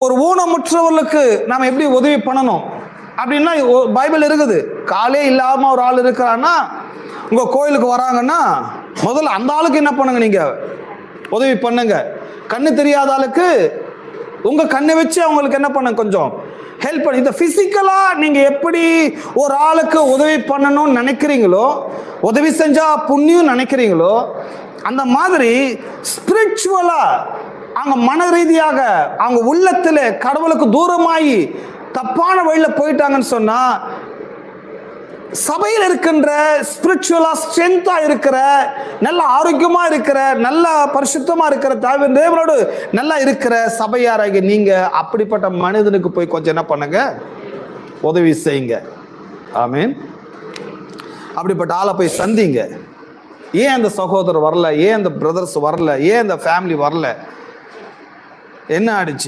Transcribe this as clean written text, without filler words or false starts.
ஒரு ஊனமுற்றவர்களுக்கு நாம எப்படி உதவி பண்ணணும் அப்படின்னா பைபிள் இருக்குது. காலே இல்லாம ஒரு ஆள் இருக்கிறான்னா உங்க கோயிலுக்கு வராங்கன்னா முதல்ல அந்த ஆளுக்கு என்ன பண்ணுங்க, நீங்க உதவி பண்ணுங்க. கண்ணு தெரியாத ஆளுக்கு உங்க கண்ணை வச்சு அவங்களுக்கு என்ன பண்ணுங்க, கொஞ்சம் ஹெல்ப் பண்ணி. இந்த பிசிக்கலா நீங்க எப்படி ஒரு ஆளுக்கு உதவி பண்ணணும்னு நினைக்கிறீங்களோ, உதவி செஞ்சா புண்ணியம் நினைக்கிறீங்களோ, அந்த மாதிரி ஸ்பிரிச்சுவலா அவங்க மன ரீதியாக அவங்க உள்ளத்துல கடவுளுக்கு தூரமாயி தப்பான வழியில போயிட்டாங்கன்னு சொன்னா, சபையில் இருக்கின்ற ஸ்பிரிச்சுவலா ஸ்ட்ரென்த்தா இருக்கிற, நல்ல ஆரோக்கியமா இருக்கிற, நல்ல பரிசுத்தமா இருக்கிற, தேவனோடு நல்லா இருக்கிற சபையாராக நீங்க அப்படிப்பட்ட மனிதனுக்கு போய் கொஞ்சம் என்ன பண்ணுங்க, உதவி செய்யுங்க. ஆமீன். அப்படிப்பட்ட ஆளை போய் சந்திங்க. ஏன் அந்த சகோதரர் வரல, ஏன் அந்த பிரதர்ஸ் வரல, ஏன் அந்த ஃபேமிலி வரல, என்ன ஆயிடுச்சு?